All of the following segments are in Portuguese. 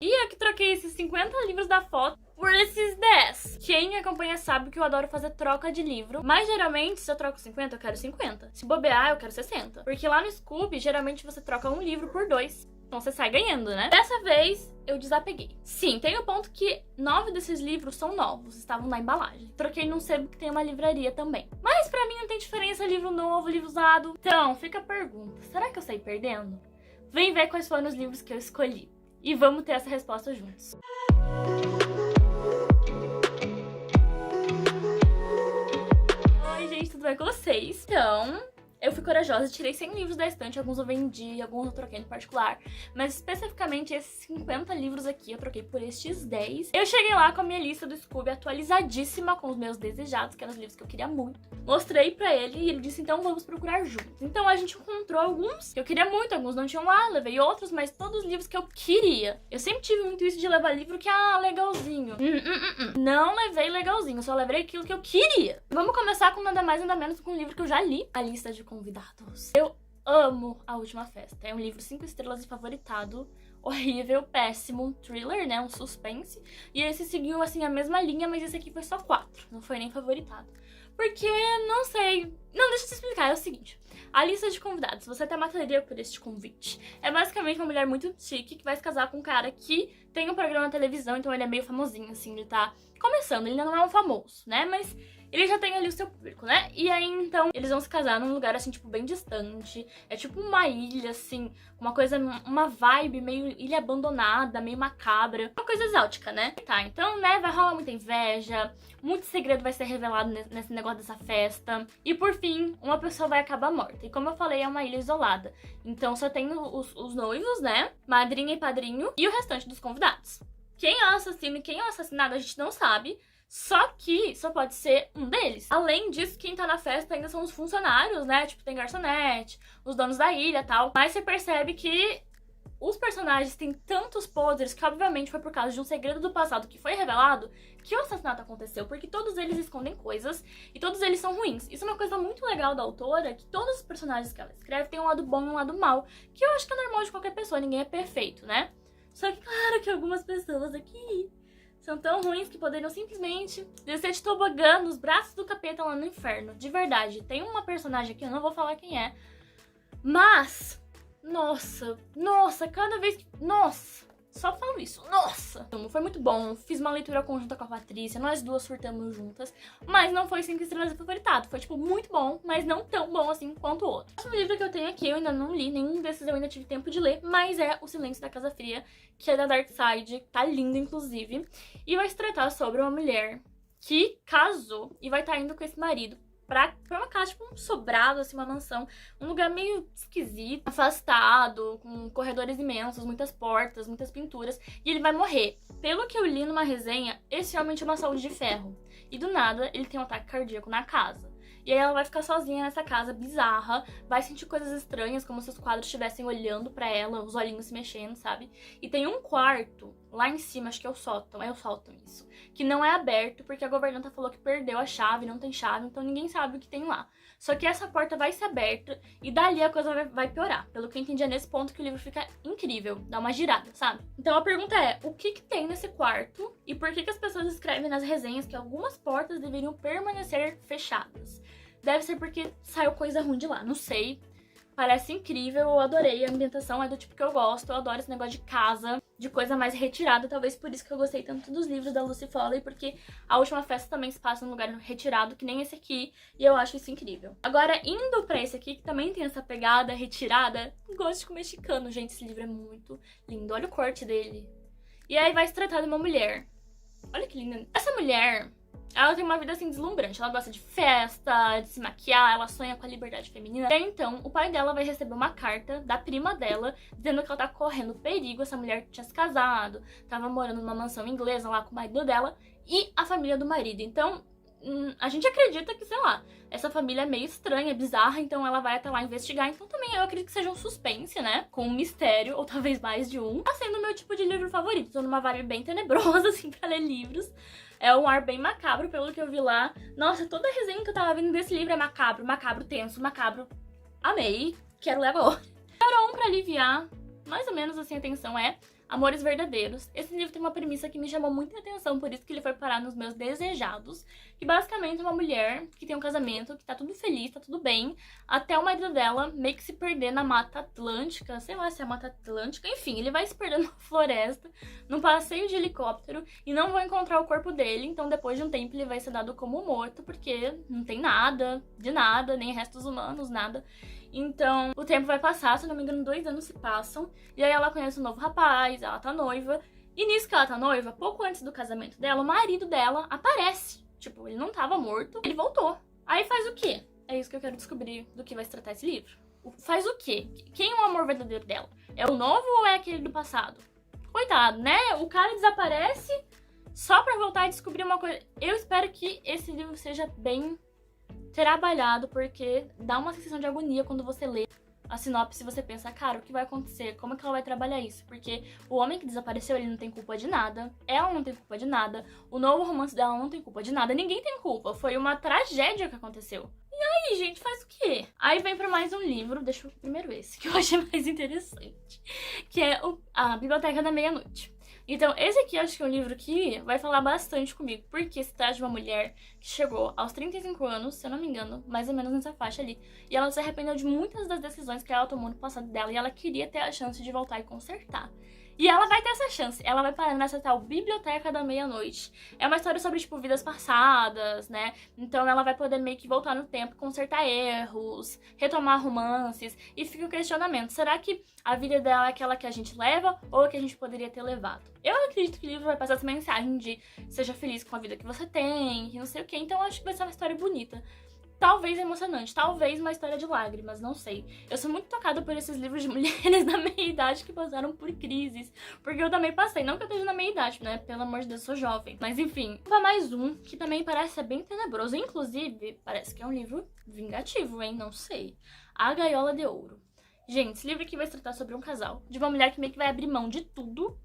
E eu que troquei esses 50 livros da foto por esses 10. Quem me acompanha sabe que eu adoro fazer troca de livro, mas geralmente se eu troco 50, eu quero 50. Se bobear, eu quero 60. Porque lá no Scooby, geralmente você troca um livro por 2. Então você sai ganhando, né? Dessa vez, eu desapeguei. Sim, tem o ponto que 9 desses livros são novos, estavam na embalagem. Troquei num sebo que tem uma livraria também. Mas pra mim não tem diferença livro novo, livro usado. Então, fica a pergunta, será que eu saí perdendo? Vem ver quais foram os livros que eu escolhi. E vamos ter essa resposta juntos. Oi, gente, tudo bem com vocês? Então, eu fui corajosa e tirei 100 livros da estante, alguns eu vendi, alguns eu troquei no particular, mas especificamente esses 50 livros aqui eu troquei por estes 10. Eu cheguei lá com a minha lista do Scooby atualizadíssima com os meus desejados, que eram os livros que eu queria muito. Mostrei pra ele e ele disse, então vamos procurar juntos. Então a gente encontrou alguns que eu queria muito, alguns não tinham lá, levei outros, mas todos os livros que eu queria. Eu sempre tive muito isso de levar livro que, legalzinho. Não levei legalzinho, só levei aquilo que eu queria. Vamos começar com nada mais nada menos do que um livro que eu já li, A Lista de Convidados. Eu amo A Última Festa. É um livro 5 estrelas e favoritado. Horrível, péssimo, um thriller, né? Um suspense. E esse seguiu, assim, a mesma linha, mas esse aqui foi só 4. Não foi nem favoritado. Porque, não sei... Não, deixa eu te explicar. É o seguinte. A Lista de Convidados. Você até mataria por este convite. É basicamente uma mulher muito chique que vai se casar com um cara que tem um programa na televisão, então ele é meio famosinho, assim. Ele tá começando. Ele ainda não é um famoso, né? Mas... ele já tem ali o seu público, né? E aí, então, eles vão se casar num lugar, assim, tipo, bem distante. É tipo uma ilha, assim, uma coisa, uma vibe meio ilha abandonada, meio macabra. Uma coisa exótica, né? Tá, então, né, vai rolar muita inveja, muito segredo vai ser revelado nesse negócio dessa festa. E, por fim, uma pessoa vai acabar morta. E como eu falei, é uma ilha isolada. Então, só tem os noivos, né? Madrinha e padrinho. E o restante dos convidados. Quem é o assassino e quem é o assassinado, a gente não sabe. Só que só pode ser um deles. Além disso, quem tá na festa ainda são os funcionários, né? Tipo, tem garçonete, os donos da ilha e tal. Mas você percebe que os personagens têm tantos podres que, obviamente, foi por causa de um segredo do passado que foi revelado que o assassinato aconteceu. Porque todos eles escondem coisas e todos eles são ruins. Isso é uma coisa muito legal da autora, que todos os personagens que ela escreve têm um lado bom e um lado mau. Que eu acho que é normal de qualquer pessoa, ninguém é perfeito, né? Só que, claro que algumas pessoas aqui... são tão ruins que poderiam simplesmente descer de tobogã nos braços do capeta lá no inferno. De verdade. Tem uma personagem aqui, eu não vou falar quem é. Mas, nossa, cada vez que... nossa, só falo isso, nossa. Foi muito bom, fiz uma leitura conjunta com a Patrícia, nós duas surtamos juntas. Mas não foi 5 estrelas e favoritado. Foi, tipo, muito bom, mas não tão bom assim quanto o outro. O próximo livro que eu tenho aqui, eu ainda não li, nenhum desses eu ainda tive tempo de ler, mas é O Silêncio da Casa Fria, que é da Dark Side, tá lindo, inclusive. E vai se tratar sobre uma mulher que casou e vai estar indo com esse marido pra uma casa, tipo um sobrado, assim, uma mansão. Um lugar meio esquisito, afastado, com corredores imensos, muitas portas, muitas pinturas. E ele vai morrer. Pelo que eu li numa resenha, esse homem tinha uma saúde de ferro. E do nada, ele tem um ataque cardíaco na casa. E aí ela vai ficar sozinha nessa casa bizarra, vai sentir coisas estranhas, como se os quadros estivessem olhando pra ela, os olhinhos se mexendo, sabe? E tem um quarto lá em cima, acho que é o sótão isso, que não é aberto porque a governanta falou que perdeu a chave, não tem chave, então ninguém sabe o que tem lá. Só que essa porta vai ser aberta e dali a coisa vai piorar. Pelo que eu entendi, é nesse ponto que o livro fica incrível, dá uma girada, sabe? Então a pergunta é, o que tem nesse quarto e por que as pessoas escrevem nas resenhas que algumas portas deveriam permanecer fechadas? Deve ser porque saiu coisa ruim de lá, não sei. Parece incrível, eu adorei, a ambientação é do tipo que eu gosto, eu adoro esse negócio de casa, de coisa mais retirada, talvez por isso que eu gostei tanto dos livros da Lucy Foley, porque A Última Festa também se passa num lugar retirado, que nem esse aqui, e eu acho isso incrível. Agora, indo pra esse aqui, que também tem essa pegada retirada, gótico mexicano, gente, esse livro é muito lindo, olha o corte dele. E aí vai se tratar de uma mulher. Olha que linda. Essa mulher... ela tem uma vida, assim, deslumbrante. Ela gosta de festa, de se maquiar, ela sonha com a liberdade feminina. E aí, então, o pai dela vai receber uma carta da prima dela, dizendo que ela tá correndo perigo. Essa mulher tinha se casado, tava morando numa mansão inglesa lá com o marido dela e a família do marido. Então, a gente acredita que, sei lá, essa família é meio estranha, bizarra, então ela vai até lá investigar. Então também eu acredito que seja um suspense, né? Com um mistério, ou talvez mais de um. Tá sendo o meu tipo de livro favorito. Tô numa vibe bem tenebrosa, assim, pra ler livros. É um ar bem macabro, pelo que eu vi lá. Nossa, toda a resenha que eu tava vendo desse livro é macabro, macabro, tenso, macabro. Amei. Quero ler agora. Para um pra aliviar, mais ou menos assim, a tensão é Amores Verdadeiros. Esse livro tem uma premissa que me chamou muita atenção, por isso que ele foi parar nos meus desejados. Que basicamente é uma mulher que tem um casamento, que tá tudo feliz, tá tudo bem, até o marido dela meio que se perder na Mata Atlântica, sei lá se é a Mata Atlântica, enfim, ele vai se perder na floresta, num passeio de helicóptero, e não vão encontrar o corpo dele, então depois de um tempo ele vai ser dado como morto, porque não tem nada, de nada, nem restos humanos, nada. Então, o tempo vai passar, se não me engano, 2 anos se passam, e aí ela conhece um novo rapaz, ela tá noiva, e nisso que ela tá noiva, pouco antes do casamento dela, o marido dela aparece. Tipo, ele não tava morto, ele voltou. Aí faz o quê? É isso que eu quero descobrir do que vai se tratar esse livro. Faz o quê? Quem é o amor verdadeiro dela? É o novo ou é aquele do passado? Coitado, né? O cara desaparece só pra voltar e descobrir uma coisa. Eu espero que esse livro seja bem trabalhado, porque dá uma sensação de agonia quando você lê a sinopse, você pensa, cara, o que vai acontecer? Como é que ela vai trabalhar isso? Porque o homem que desapareceu, ele não tem culpa de nada, ela não tem culpa de nada, o novo romance dela não tem culpa de nada, ninguém tem culpa, foi uma tragédia que aconteceu. E aí, gente, faz o quê? Aí vem pra mais um livro, deixa eu primeiro esse, que eu achei mais interessante, que é A Biblioteca da Meia-Noite. Então, esse aqui eu acho que é um livro que vai falar bastante comigo, porque se trata de uma mulher que chegou aos 35 anos, se eu não me engano, mais ou menos nessa faixa ali, e ela se arrependeu de muitas das decisões que ela tomou no passado dela, e ela queria ter a chance de voltar e consertar. E ela vai ter essa chance, ela vai parar nessa tal Biblioteca da Meia-Noite. É uma história sobre, tipo, vidas passadas, né? Então ela vai poder meio que voltar no tempo, consertar erros, retomar romances, e fica o questionamento, será que a vida dela é aquela que a gente leva ou a que a gente poderia ter levado? Eu acredito que o livro vai passar essa mensagem de seja feliz com a vida que você tem, e não sei o quê, então eu acho que vai ser uma história bonita. Talvez emocionante, talvez uma história de lágrimas, não sei. Eu sou muito tocada por esses livros de mulheres da meia-idade que passaram por crises. Porque eu também passei, não que eu esteja na meia-idade, né? Pelo amor de Deus, sou jovem. Mas enfim, para mais um que também parece ser bem tenebroso. Inclusive, parece que é um livro vingativo, hein? Não sei. A Gaiola de Ouro. Gente, esse livro aqui vai se tratar sobre um casal, de uma mulher que meio que vai abrir mão de tudo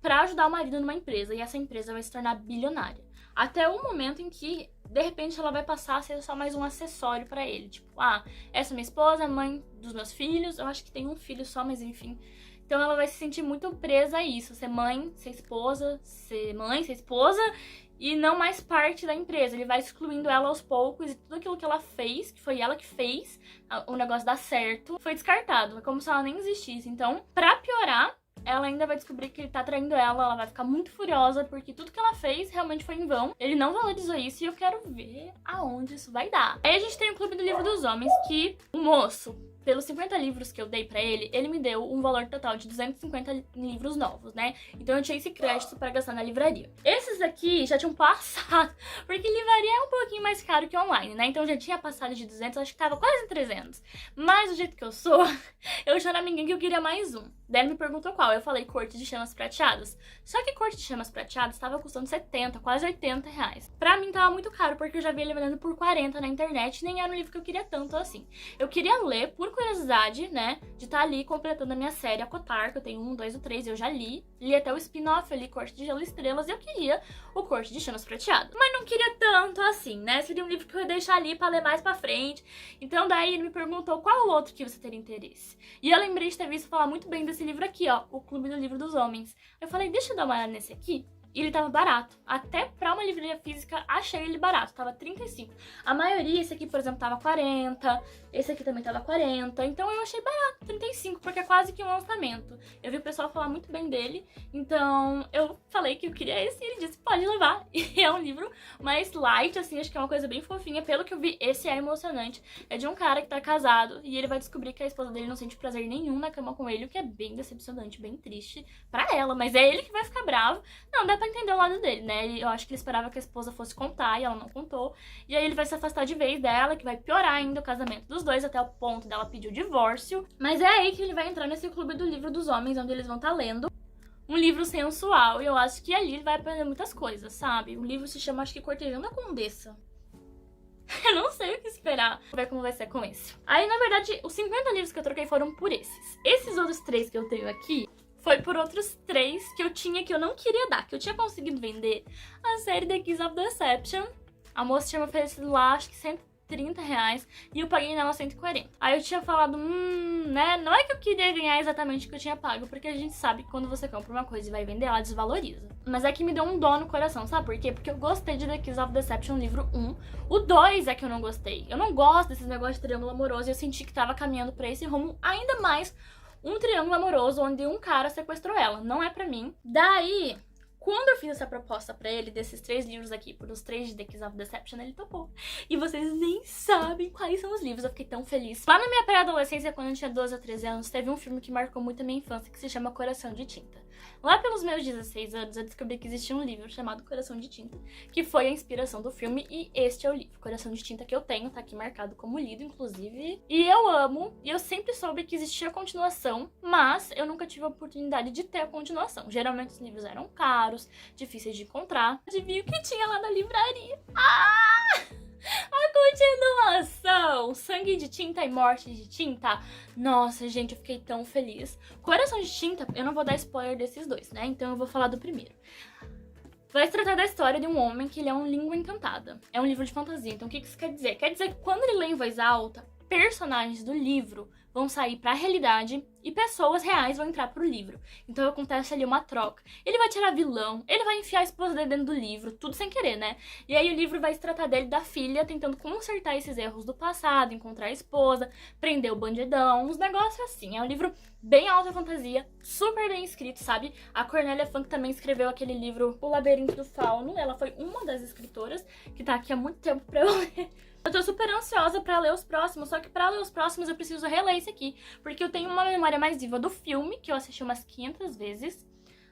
pra ajudar o marido numa empresa. E essa empresa vai se tornar bilionária. Até o momento em que, de repente, ela vai passar a ser só mais um acessório pra ele. Tipo, essa é minha esposa, mãe dos meus filhos. Eu acho que tem um filho só, mas enfim. Então ela vai se sentir muito presa a isso. Ser mãe, ser esposa, ser mãe, ser esposa. E não mais parte da empresa. Ele vai excluindo ela aos poucos. E tudo aquilo que ela fez, que foi ela que fez, o negócio dar certo, foi descartado. É como se ela nem existisse. Então, pra piorar, ela ainda vai descobrir que ele tá traindo ela vai ficar muito furiosa, porque tudo que ela fez realmente foi em vão. Ele não valorizou isso e eu quero ver aonde isso vai dar. Aí a gente tem o Clube do Livro dos Homens, que o moço, pelos 50 livros que eu dei pra ele, ele me deu um valor total de 250 livros novos, né? Então eu tinha esse crédito pra gastar na livraria. Esses aqui já tinham passado, porque livraria é um pouquinho mais caro que online, né? Então já tinha passado de 200, acho que tava quase 300. Mas do jeito que eu sou, eu choraminguei que eu queria mais um. Daí ele me perguntou qual, eu falei Corte de Chamas Prateadas. Só que Corte de Chamas Prateadas tava custando 70, quase 80 reais. Pra mim tava muito caro, porque eu já vi ele vendendo por 40 na internet, nem era um livro que eu queria tanto assim. Eu queria ler, por curiosidade, né, de estar ali completando a minha série, a Cotar, que eu tenho 1, 2 e 3, eu já li até o spin-off ali, Corte de Gelo e Estrelas, e eu queria o Corte de Chamas Prateadas. Mas não queria tanto assim, né, seria um livro que eu ia deixar ali pra ler mais pra frente. Então daí ele me perguntou qual o outro que você teria interesse. E eu lembrei de ter visto falar muito bem desse livro aqui, ó, O Clube do Livro dos Homens. Eu falei, deixa eu dar uma olhada nesse aqui. E ele tava barato. Até pra uma livraria física, achei ele barato. Tava 35. A maioria, esse aqui, por exemplo, tava 40. Esse aqui também tava 40. Então eu achei barato, 35, porque é quase que um lançamento. Eu vi o pessoal falar muito bem dele. Então eu falei que eu queria esse e ele disse, pode levar. E é um livro mais light, assim, acho que é uma coisa bem fofinha. Pelo que eu vi, esse é emocionante. É de um cara que tá casado e ele vai descobrir que a esposa dele não sente prazer nenhum na cama com ele, o que é bem decepcionante, bem triste pra ela. Mas é ele que vai ficar bravo. Não, dá pra entender o lado dele, né? Eu acho que ele esperava que a esposa fosse contar e ela não contou. E aí ele vai se afastar de vez dela, que vai piorar ainda o casamento dos dois, até o ponto dela pedir o divórcio. Mas é aí que ele vai entrar nesse Clube do Livro dos Homens, onde eles vão estar lendo um livro sensual. E eu acho que ali ele vai aprender muitas coisas, sabe? O livro se chama, acho que Cortejando a Condessa. Eu não sei o que esperar. Vamos ver como vai ser com esse. Aí, na verdade, os 50 livros que eu troquei foram por esses. Esses outros 3 que eu tenho aqui foi por outros 3 que eu tinha que eu não queria dar, que eu tinha conseguido vender a série The Kiss of Deception. A moça tinha me oferecido lá, acho que R$30 e eu paguei nela 140. Aí eu tinha falado, né, não é que eu queria ganhar exatamente o que eu tinha pago, porque a gente sabe que quando você compra uma coisa e vai vender, ela desvaloriza. Mas é que me deu um dó no coração, sabe por quê? Porque eu gostei de The Kiss of Deception, livro 1. O 2 é que eu não gostei. Eu não gosto desses negócios de triângulo amoroso e eu senti que tava caminhando pra esse rumo, ainda mais um triângulo amoroso onde um cara sequestrou ela. Não é pra mim. Daí, quando eu fiz essa proposta pra ele, desses 3 livros aqui, por os 3 de The Kiss of Deception, ele topou. E vocês nem sabem quais são os livros, eu fiquei tão feliz. Lá na minha pré-adolescência, quando eu tinha 12 a 13 anos, teve um filme que marcou muito a minha infância, que se chama Coração de Tinta. Lá pelos meus 16 anos, eu descobri que existia um livro chamado Coração de Tinta, que foi a inspiração do filme, e este é o livro, Coração de Tinta, que eu tenho, tá aqui marcado como lido, inclusive. E eu amo, e eu sempre soube que existia continuação, mas eu nunca tive a oportunidade de ter a continuação. Geralmente os livros eram caros, difíceis de encontrar. Adivinha o que tinha lá na livraria? A continuação! Sangue de Tinta e Morte de Tinta. Nossa, gente, eu fiquei tão feliz. Coração de Tinta, eu não vou dar spoiler desses 2, né? Então eu vou falar do primeiro. Vai se tratar da história de um homem que ele é um língua encantada. É um livro de fantasia. Então o que isso quer dizer? Quer dizer que quando ele lê em voz alta, personagens do livro vão sair pra realidade e pessoas reais vão entrar pro livro. Então acontece ali uma troca. Ele vai tirar vilão, ele vai enfiar a esposa dele dentro do livro, tudo sem querer, né? E aí o livro vai se tratar dele, da filha, tentando consertar esses erros do passado, encontrar a esposa, prender o bandidão, uns negócios assim. É um livro bem alta fantasia, super bem escrito, sabe? A Cornélia Funke também escreveu aquele livro O Labirinto do Fauno. Ela foi uma das escritoras que tá aqui há muito tempo pra eu ler. Eu tô super ansiosa pra ler os próximos, só que pra ler os próximos eu preciso reler esse aqui, porque eu tenho uma memória mais viva do filme, que eu assisti umas 500 vezes,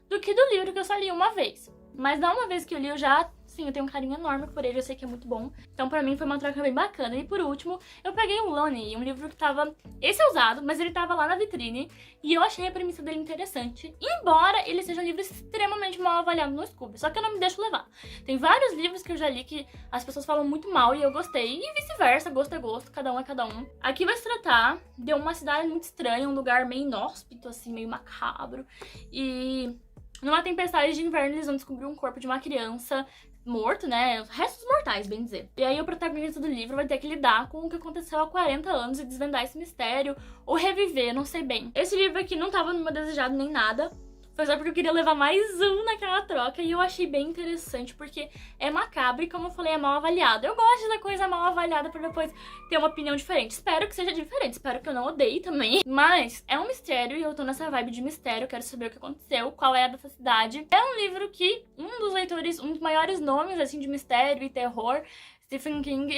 do que do livro, que eu só li uma vez. Mas da uma vez que eu li, eu já, sim, eu tenho um carinho enorme por ele, eu sei que é muito bom. Então pra mim foi uma troca bem bacana. E por último, eu peguei o Lonnie, um livro que tava... Esse é usado, mas ele tava lá na vitrine, e eu achei a premissa dele interessante. Embora ele seja um livro extremamente mal avaliado no Scooby, só que eu não me deixo levar. Tem vários livros que eu já li que as pessoas falam muito mal e eu gostei, e vice-versa, gosto é gosto, cada um é cada um. Aqui vai se tratar de uma cidade muito estranha, um lugar meio inóspito, assim, meio macabro, e... numa tempestade de inverno, eles vão descobrir um corpo de uma criança morto, né? Restos mortais, bem dizer. E aí o protagonista do livro vai ter que lidar com o que aconteceu há 40 anos e desvendar esse mistério, ou reviver, não sei bem. Esse livro aqui não tava no meu desejado nem nada. Foi só porque eu queria levar mais um naquela troca e eu achei bem interessante, porque é macabro e, como eu falei, é mal avaliado. Eu gosto da coisa mal avaliada pra depois ter uma opinião diferente. Espero que seja diferente, espero que eu não odeie também. Mas é um mistério e eu tô nessa vibe de mistério, quero saber o que aconteceu, qual é a dessa cidade. É um livro que um dos leitores, um dos maiores nomes, assim, de mistério e terror, Stephen King,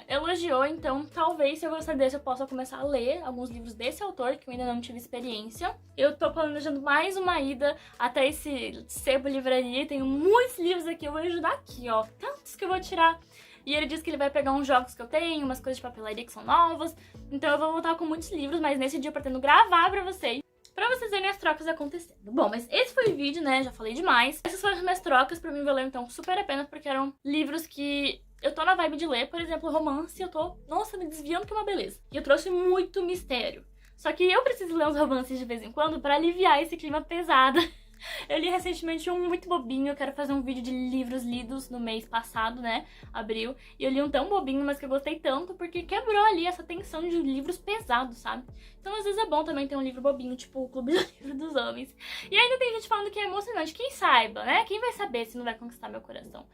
elogiou, então talvez se eu gostar desse eu possa começar a ler alguns livros desse autor, que eu ainda não tive experiência. Eu tô planejando mais uma ida até esse sebo livraria, tenho muitos livros aqui, eu vou ajudar aqui, ó, tantos que eu vou tirar. E ele disse que ele vai pegar uns jogos que eu tenho, umas coisas de papelaria que são novas, então eu vou voltar com muitos livros, mas nesse dia eu pretendo gravar pra vocês verem as trocas acontecendo. Bom, mas esse foi o vídeo, né, já falei demais. Essas foram as minhas trocas, pra mim valeu então super a pena, porque eram livros que... eu tô na vibe de ler, por exemplo, romance, eu tô, nossa, me desviando que é uma beleza. E eu trouxe muito mistério. Só que eu preciso ler uns romances de vez em quando pra aliviar esse clima pesado. Eu li recentemente um muito bobinho, eu quero fazer um vídeo de livros lidos no mês passado, né, abril. E eu li um tão bobinho, mas que eu gostei tanto, porque quebrou ali essa tensão de livros pesados, sabe? Então às vezes é bom também ter um livro bobinho, tipo o Clube do Livro dos Homens. E ainda tem gente falando que é emocionante, quem saiba, né? Quem vai saber se não vai conquistar meu coração.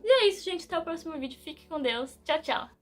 E é isso, gente, até o próximo vídeo, fique com Deus, tchau, tchau!